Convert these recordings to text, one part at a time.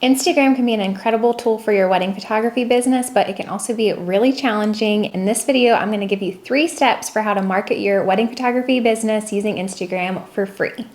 Instagram can be an incredible tool for your wedding photography business, but it can also be really challenging. In this video, I'm going to give you 3 steps for how to market your wedding photography business using Instagram for free.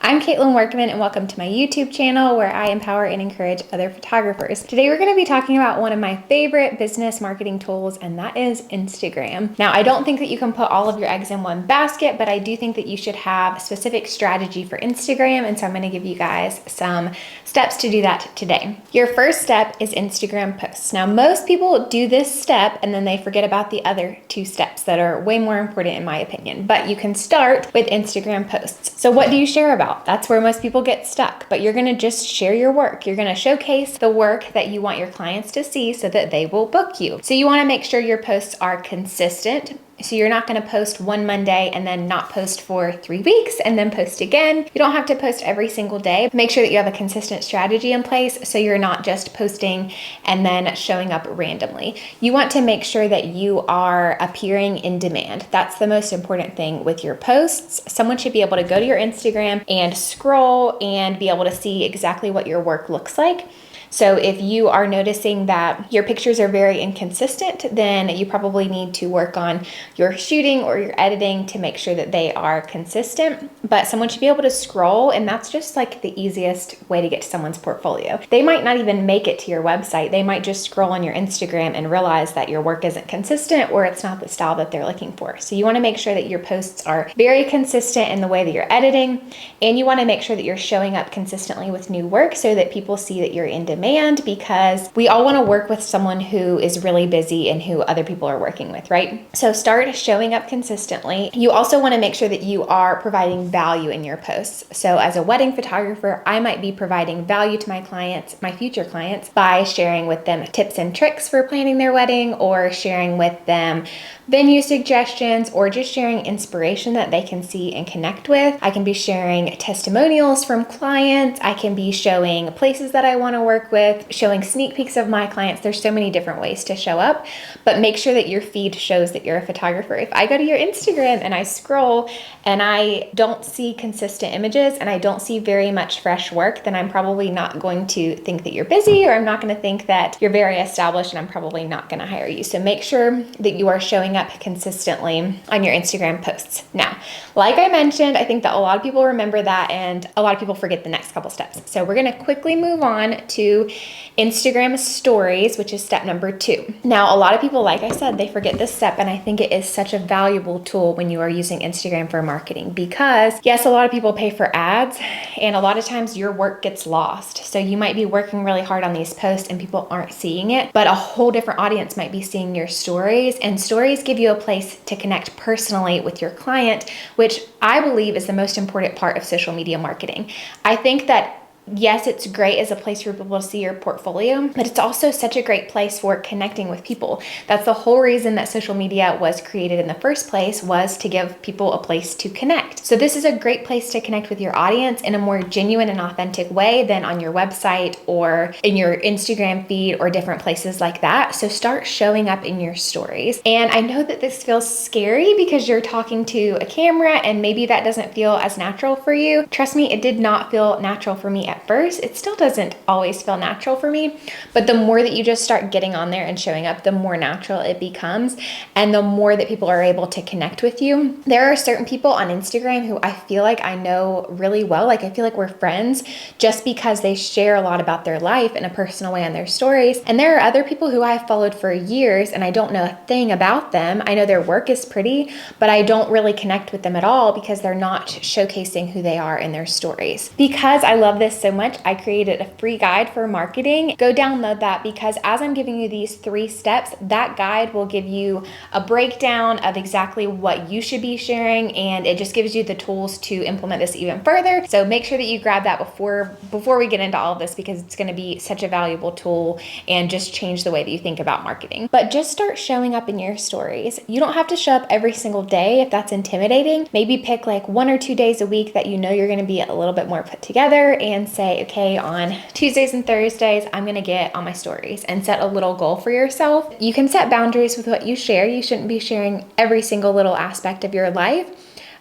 I'm Caitlin Workman and welcome to my YouTube channel where I empower and encourage other photographers. Today we're going to be talking about one of my favorite business marketing tools, and that is Instagram. Now, I don't think that you can put all of your eggs in one basket, but I do think that you should have a specific strategy for Instagram, and so I'm going to give you guys some steps to do that today. Your first step is Instagram posts. Now, most people do this step and then they forget about the other 2 steps that are way more important in my opinion, but you can start with Instagram posts. So what do you share about? That's where most people get stuck, but you're gonna just share your work. You're gonna showcase the work that you want your clients to see so that they will book you. So you wanna make sure your posts are consistent. So you're not gonna post one Monday and then not post for 3 weeks and then post again. You don't have to post every single day. Make sure that you have a consistent strategy in place so you're not just posting and then showing up randomly. You want to make sure that you are appearing in demand. That's the most important thing with your posts. Someone should be able to go to your Instagram and scroll and be able to see exactly what your work looks like. So if you are noticing that your pictures are very inconsistent, then you probably need to work on your shooting or your editing to make sure that they are consistent. But someone should be able to scroll, and that's just like the easiest way to get to someone's portfolio. They might not even make it to your website. They might just scroll on your Instagram and realize that your work isn't consistent or it's not the style that they're looking for. So you want to make sure that your posts are very consistent in the way that you're editing, and you want to make sure that you're showing up consistently with new work so that people see that you're in demand, because we all want to work with someone who is really busy and who other people are working with, right? So start showing up consistently. You also want to make sure that you are providing value in your posts. So as a wedding photographer, I might be providing value to my clients, my future clients, by sharing with them tips and tricks for planning their wedding, or sharing with them venue suggestions, or just sharing inspiration that they can see and connect with. I can be sharing testimonials from clients. I can be showing places that I want to work with, showing sneak peeks of my clients. There's so many different ways to show up, but make sure that your feed shows that you're a photographer. If I go to your Instagram and I scroll and I don't see consistent images and I don't see very much fresh work, then I'm probably not going to think that you're busy, or I'm not going to think that you're very established, and I'm probably not going to hire you. So make sure that you are showing up consistently on your Instagram posts. Now, like I mentioned, I think that a lot of people remember that and a lot of people forget the next couple steps. So we're going to quickly move on to Instagram stories, which is step number 2. Now, a lot of people, like I said, they forget this step, and I think it is such a valuable tool when you are using Instagram for marketing, because yes, a lot of people pay for ads, and a lot of times your work gets lost. So you might be working really hard on these posts and people aren't seeing it, but a whole different audience might be seeing your stories, and stories give you a place to connect personally with your client, which I believe is the most important part of social media marketing. I think that yes, it's great as a place for people to see your portfolio, but it's also such a great place for connecting with people. That's the whole reason that social media was created in the first place, was to give people a place to connect. So this is a great place to connect with your audience in a more genuine and authentic way than on your website or in your Instagram feed or different places like that. So start showing up in your stories. And I know that this feels scary because you're talking to a camera and maybe that doesn't feel as natural for you. Trust me, it did not feel natural for me at first. It still doesn't always feel natural for me, but the more that you just start getting on there and showing up, the more natural it becomes, and the more that people are able to connect with you. There are certain people on Instagram who I feel like I know really well. Like I feel like we're friends just because they share a lot about their life in a personal way on their stories. And there are other people who I've followed for years and I don't know a thing about them. I know their work is pretty, but I don't really connect with them at all because they're not showcasing who they are in their stories. Because I love this so much, I created a free guide for marketing. Go download that, because as I'm giving you these 3 steps, that guide will give you a breakdown of exactly what you should be sharing, and it just gives you the tools to implement this even further. So make sure that you grab that before we get into all of this, because it's going to be such a valuable tool and just change the way that you think about marketing. But just start showing up in your stories. You don't have to show up every single day if that's intimidating. Maybe pick like 1 or 2 days a week that you know you're going to be a little bit more put together, and say, okay, on Tuesdays and Thursdays, I'm going to get on my stories, and set a little goal for yourself. You can set boundaries with what you share. You shouldn't be sharing every single little aspect of your life,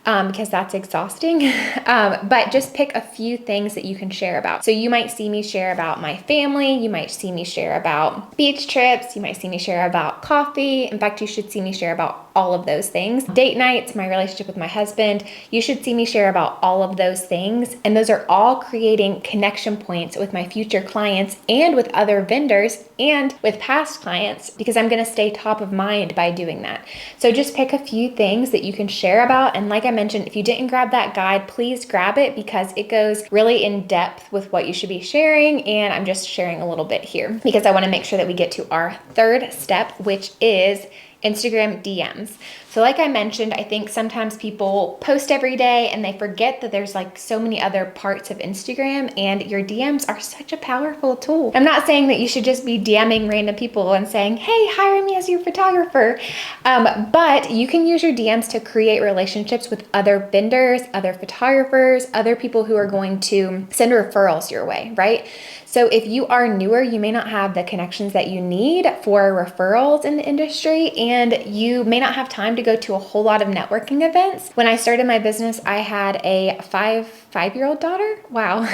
because that's exhausting. But just pick a few things that you can share about. So you might see me share about my family. You might see me share about beach trips. You might see me share about coffee. In fact, you should see me share about all of those things. Date nights, my relationship with my husband. You should see me share about all of those things. And those are all creating connection points with my future clients and with other vendors and with past clients, because I'm going to stay top of mind by doing that. So just pick a few things that you can share about. And like I mentioned, if you didn't grab that guide, please grab it, because it goes really in depth with what you should be sharing. And I'm just sharing a little bit here because I want to make sure that we get to our third step, which is Instagram DMs. So like I mentioned, I think sometimes people post every day and they forget that there's like so many other parts of Instagram, and your DMs are such a powerful tool. I'm not saying that you should just be DMing random people and saying, hey, hire me as your photographer. But you can use your DMs to create relationships with other vendors, other photographers, other people who are going to send referrals your way, right? So if you are newer, you may not have the connections that you need for referrals in the industry, and you may not have time to go to a whole lot of networking events. When I started my business, I had a five-year-old daughter. Wow,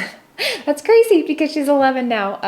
that's crazy because she's 11 now.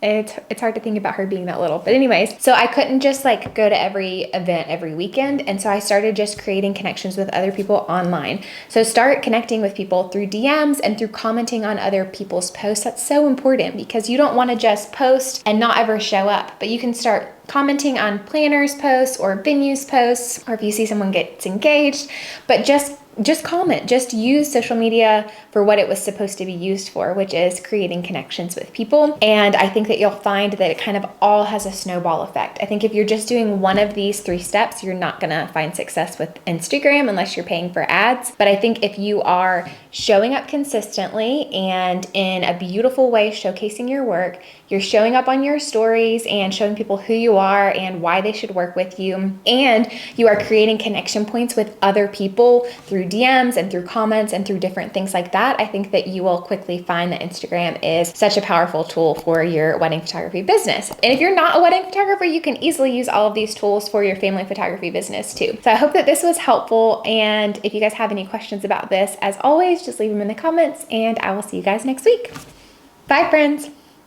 It's hard to think about her being that little. But anyways, so I couldn't just like go to every event every weekend. And so I started just creating connections with other people online. So start connecting with people through DMs and through commenting on other people's posts. That's so important, because you don't want to just post and not ever show up, but you can start commenting on planners posts or venues posts, or if you see someone gets engaged, but just comment, just use social media for what it was supposed to be used for, which is creating connections with people. And I think that you'll find that it kind of all has a snowball effect. I think if you're just doing one of these 3 steps, you're not gonna find success with Instagram unless you're paying for ads. But I think if you are showing up consistently and in a beautiful way, showcasing your work, you're showing up on your stories and showing people who you are and why they should work with you, and you are creating connection points with other people through DMs and through comments and through different things like that, I think that you will quickly find that Instagram is such a powerful tool for your wedding photography business. And if you're not a wedding photographer, you can easily use all of these tools for your family photography business too. So I hope that this was helpful. And if you guys have any questions about this, as always, just leave them in the comments, and I will see you guys next week. Bye, friends.